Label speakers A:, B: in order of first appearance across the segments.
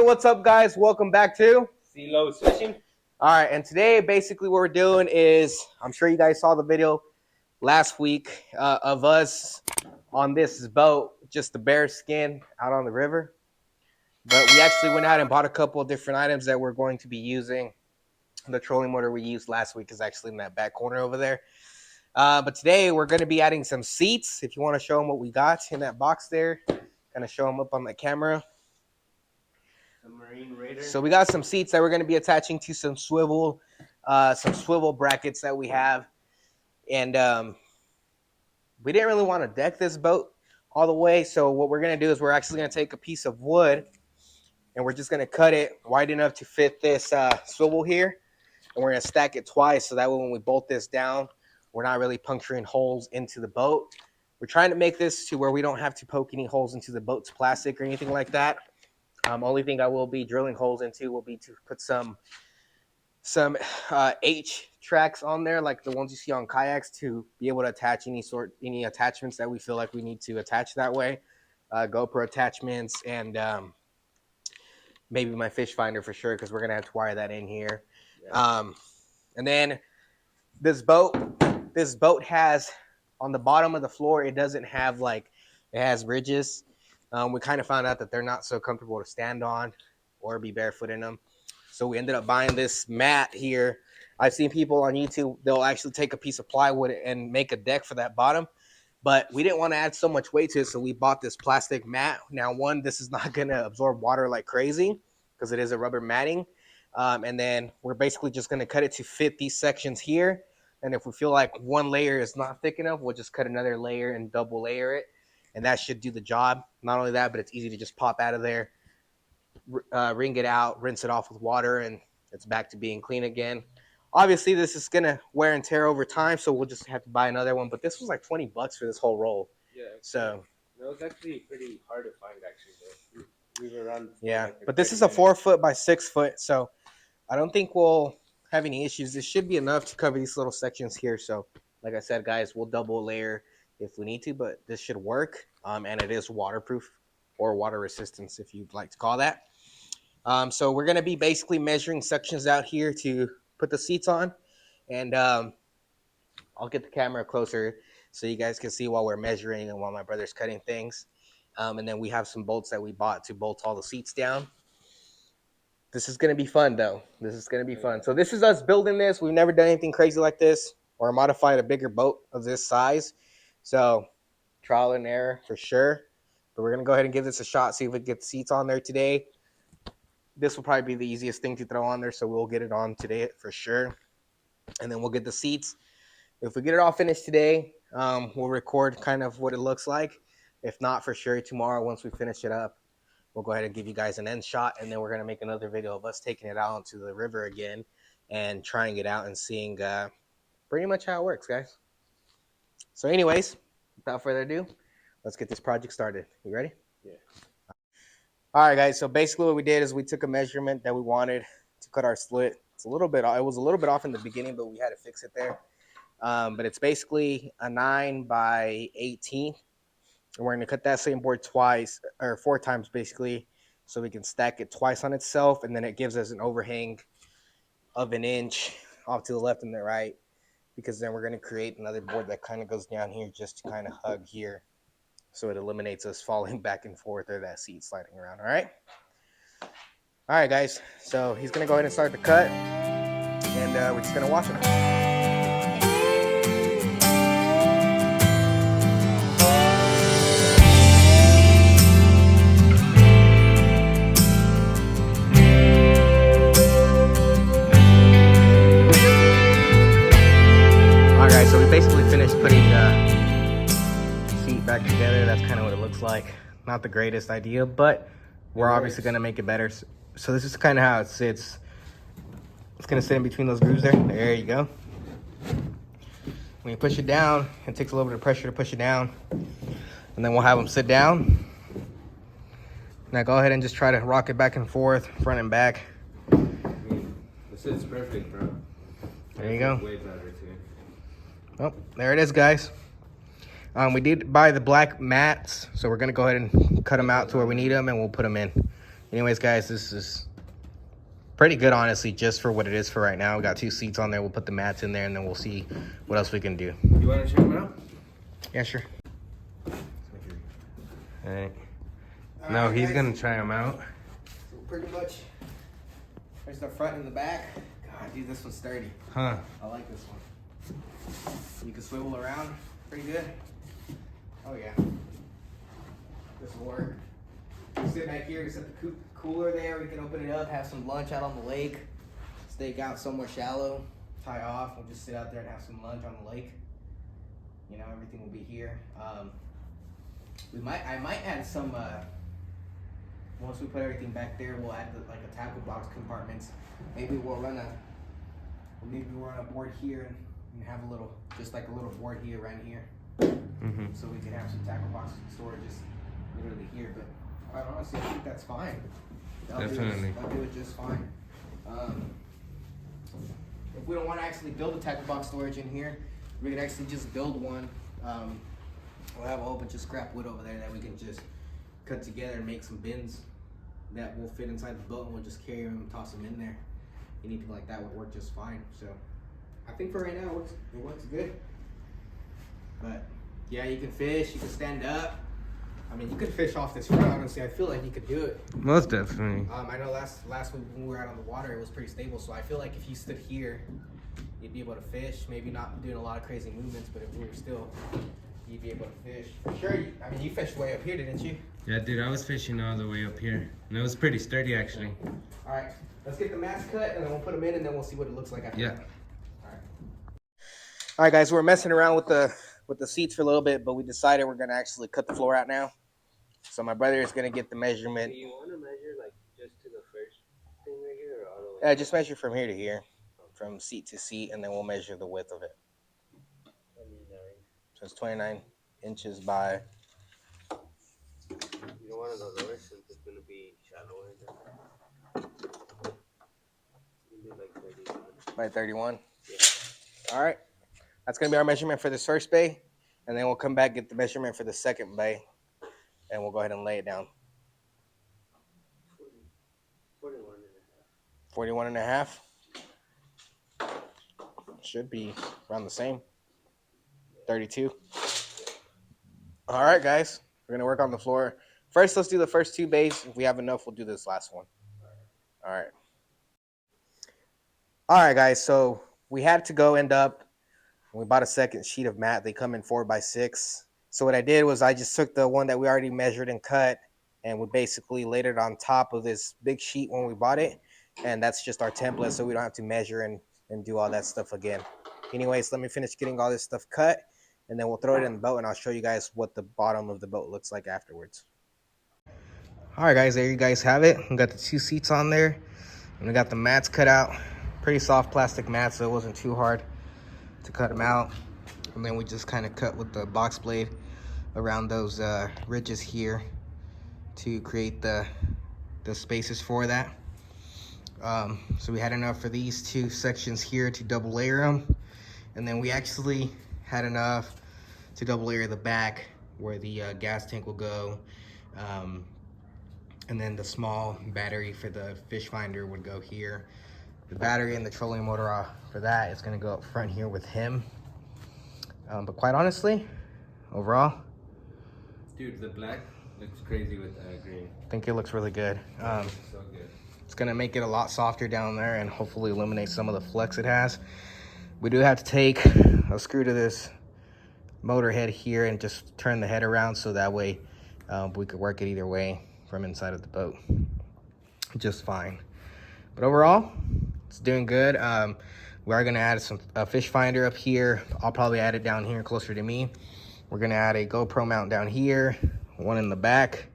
A: what's up, guys? Welcome back to
B: CeeLo's Fishing.
A: All right, and today basically what we're doing is, I'm sure you guys saw the video last week of us on this boat, just the bare skin out on the river. But we actually went out and bought a couple of different items that we're going to be using. The trolling motor we used last week is actually in that back corner over there. But today we're going to be adding some seats. If you want to show them what we got in that box there, kind of show them up on the camera.
B: Marine Raider.
A: So we got some seats that we're going to be attaching to some swivel brackets that we have. And we didn't really want to deck this boat all the way. So what we're going to do is we're actually going to take a piece of wood and we're just going to cut it wide enough to fit this swivel here. And we're going to stack it twice so that way when we bolt this down, we're not really puncturing holes into the boat. We're trying to make this to where we don't have to poke any holes into the boat's plastic or anything like that. Only thing I will be drilling holes into will be to put some H tracks on there, like the ones you see on kayaks, to be able to attach any attachments that we feel like we need to attach that way. GoPro attachments and maybe my fish finder for sure, because we're gonna have to wire that in here. Yeah. And then this boat has on the bottom of the floor, it doesn't have it has ridges. We kind of found out that they're not so comfortable to stand on or be barefoot in them. So we ended up buying this mat here. I've seen people on YouTube, they'll actually take a piece of plywood and make a deck for that bottom. But we didn't want to add so much weight to it, so we bought this plastic mat. Now, one, this is not going to absorb water like crazy because it is a rubber matting. And then we're basically just going to cut it to fit these sections here. And if we feel like one layer is not thick enough, we'll just cut another layer and double layer it. And that should do the job. Not only that, but it's easy to just pop out of there, wring it out, rinse it off with water, and it's back to being clean again. Obviously, this is going to wear and tear over time, so we'll just have to buy another one. But this was like $20 for this whole roll. Yeah. So
B: it was actually pretty hard to find, actually. We were around.
A: Yeah, but this is a 4 foot by 6 foot, so I don't think we'll have any issues. This should be enough to cover these little sections here. So, like I said, guys, we'll double layer if we need to, but this should work. And it is waterproof or water resistance, if you'd like to call that. So we're going to be basically measuring sections out here to put the seats on. And I'll get the camera closer so you guys can see while we're measuring and while my brother's cutting things. And then we have some bolts that we bought to bolt all the seats down. This is going to be fun, though. This is going to be fun. So this is us building this. We've never done anything crazy like this or modified a bigger boat of this size. So trial and error for sure. But we're going to go ahead and give this a shot, see if we can get the seats on there today. This will probably be the easiest thing to throw on there, so we'll get it on today for sure. And then we'll get the seats. If we get it all finished today, we'll record kind of what it looks like. If not, for sure, tomorrow once we finish it up, we'll go ahead and give you guys an end shot, and then we're going to make another video of us taking it out onto the river again and trying it out and seeing pretty much how it works, guys. So anyways, without further ado, let's get this project started. You ready?
B: Yeah.
A: All right, guys. So basically what we did is we took a measurement that we wanted to cut our slit. It was a little bit off in the beginning, but we had to fix it there. But it's basically a 9 by 18. And we're going to cut that same board twice or 4 times basically, so we can stack it twice on itself. And then it gives us an overhang of 1 inch off to the left and the right, because then we're going to create another board that kind of goes down here just to kind of hug here. So it eliminates us falling back and forth or that seat sliding around. All right. All right, guys. So he's going to go ahead and start the cut, and we're just going to watch him. All right, so we basically finished putting back together. That's kind of what it looks like. Not the greatest idea, but we're obviously going to make it better. So this is kind of how it sits. It's going to sit in between those grooves there. There you go. When you push it down, it takes a little bit of pressure to push it down, and then we'll have them sit down. Now go ahead and just try to rock it back and forth, front and back.
B: This is perfect, bro.
A: There you go.
B: Way better too.
A: Oh, there it is, guys. We did buy the black mats, so we're going to go ahead and cut them out to where we need them, and we'll put them in. Anyways, guys, this is pretty good, honestly, just for what it is for right now. We got 2 seats on there. We'll put the mats in there, and then we'll see what else we can do.
B: You want to check them out?
A: Yeah, sure. All right. No, he's going to try them out.
C: So pretty much, there's the front and the back. God, dude, this one's sturdy.
A: Huh.
C: I like this one. You can swivel around pretty good. Oh yeah. This will work. You sit back here, set the cooler there. We can open it up, have some lunch out on the lake. Stake out somewhere shallow, tie off. We'll just sit out there and have some lunch on the lake. You know, everything will be here. I might add some. Once we put everything back there, we'll add like a tackle box compartments. Maybe we'll run a board here and have a little, just like a little board here, right here. So we can have some tackle box storage just literally here. But quite honestly, I think that's fine.
A: Definitely.
C: They'll do it just fine. If we don't want to actually build a tackle box storage in here, we could actually just build one. We'll have a whole bunch of scrap wood over there that we can just cut together and make some bins that will fit inside the boat, and we'll just carry them and toss them in there. Anything like that would work just fine. So I think for right now it works good. But yeah, you can fish, you can stand up. I mean, you could fish off this front, honestly. I feel like you could do it.
A: Most definitely.
C: I know last week when we were out on the water, it was pretty stable. So I feel like if you stood here, you'd be able to fish. Maybe not doing a lot of crazy movements, but if we were still, you'd be able to fish. For sure, I mean, you fished way up here, didn't you?
A: Yeah, dude, I was fishing all the way up here. And it was pretty sturdy, actually.
C: All right, let's get the mats cut, and then we'll put them in, and then we'll see what it looks like after that. All right.
A: All right, guys, we're messing around with the seats for a little bit, but we decided we're going to actually cut the floor out now. So my brother is going to get the measurement.
B: Do you want to measure like just to the first thing right here, or all the way?
A: Yeah, just measure from here to here, from seat to seat, and then we'll measure the width of it.
B: 29.
A: So it's 29 inches by...
B: You don't want to go lower since it's going to be shallower in there. You do like 31.
A: by 31.
B: Yeah.
A: All right. That's going to be our measurement for this first bay. And then we'll come back, get the measurement for the second bay. And we'll go ahead and lay it down.
B: 41 and a half.
A: 41 and a half. Should be around the same. 32. All right, guys. We're going to work on the floor. First, let's do the first 2 bays. If we have enough, we'll do this last one. All right. All right, guys. So we had to go end up. We bought a second sheet of mat. They come in 4x6. So what I did was I just took the one that we already measured and cut, and we basically laid it on top of this big sheet when we bought it. And that's just our template, so we don't have to measure and do all that stuff again. Anyways, let me finish getting all this stuff cut, and then we'll throw it in the boat, and I'll show you guys what the bottom of the boat looks like afterwards. All right, guys, there you guys have it. We got the 2 seats on there, and we got the mats cut out. Pretty soft plastic mats, so it wasn't too hard to cut them out. And then we just kind of cut with the box blade around those ridges here to create the spaces for that. So we had enough for these 2 sections here to double layer them. And then we actually had enough to double layer the back where the gas tank will go. And then the small battery for the fish finder would go here. The battery and the trolling motor for that is gonna go up front here with him. But quite honestly, overall,
B: Dude, the black looks crazy with green.
A: I think it looks really good.
B: So good.
A: It's gonna make it a lot softer down there and hopefully eliminate some of the flex it has. We do have to take a screw to this motor head here and just turn the head around so that way we could work it either way from inside of the boat just fine. But overall, it's doing good. We are gonna add a fish finder up here. I'll probably add it down here closer to me. We're gonna add a GoPro mount down here, one in the back.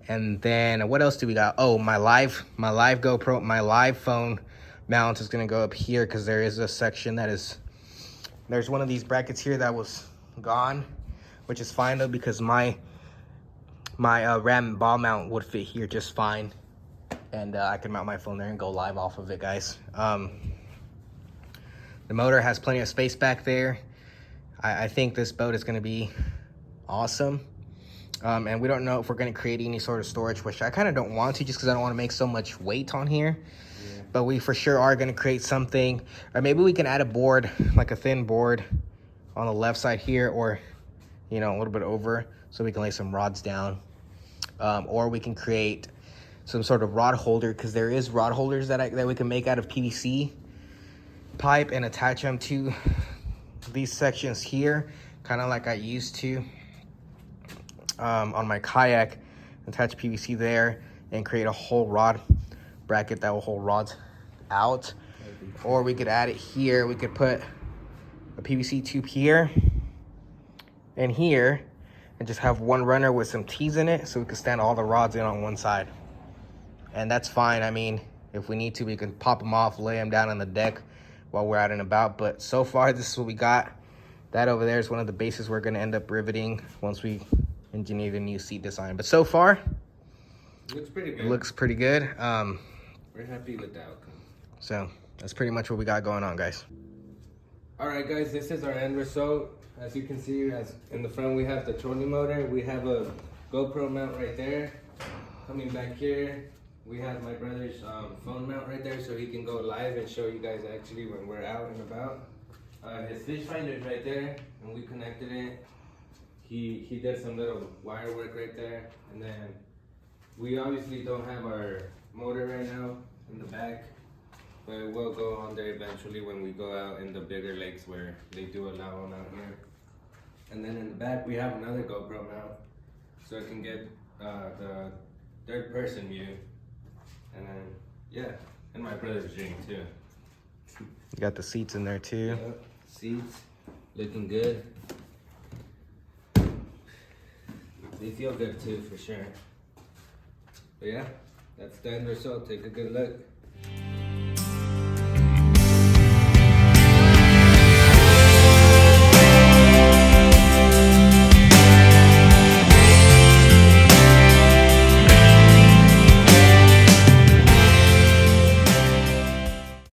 A: And then what else do we got? Oh, my live GoPro, my live phone mount is gonna go up here because there is a section that is, there's one of these brackets here that was gone, which is fine though because my RAM ball mount would fit here just fine. And I can mount my phone there and go live off of it, guys. The motor has plenty of space back there. I think this boat is gonna be awesome. And we don't know if we're going to create any sort of storage, which I kind of don't want to just because I don't want to make so much weight on here. Yeah. But we for sure are going to create something. Or maybe we can add a board, like a thin board on the left side here, or, you know, a little bit over, so we can lay some rods down. Or we can create some sort of rod holder, because there is rod holders that we can make out of PVC pipe and attach them to these sections here, kind of like I used to on my kayak. Attach PVC there and create a whole rod bracket that will hold rods out. Or we could add it here. We could put a PVC tube here and here and just have one runner with some T's in it, so we can stand all the rods in on one side. And that's fine. I mean, if we need to, we can pop them off, lay them down on the deck while we're out and about. But so far, this is what we got. That over there is one of the bases we're going to end up riveting once we engineer the new seat design. But so far,
B: looks pretty good.
A: It looks pretty good.
B: We're happy with the outcome.
A: So that's pretty much what we got going on, guys.
B: All right, guys, this is our end result. As you can see, as in the front, we have the trolling motor. We have a GoPro mount right there. Coming back here, we have my brother's phone mount right there, so he can go live and show you guys actually when we're out and about. His fish finder is right there, and we connected it. He did some little wire work right there, and then we obviously don't have our motor right now in the back, but we'll go on there eventually when we go out in the bigger lakes where they do allow them out here. And then in the back we have another GoPro mount, so it can get the third person view. And then yeah, and my brother's dream too.
A: You got the seats in there too.
B: Yep. Seats looking good. They feel good too, for sure. But yeah, that's the end result. Take a good look.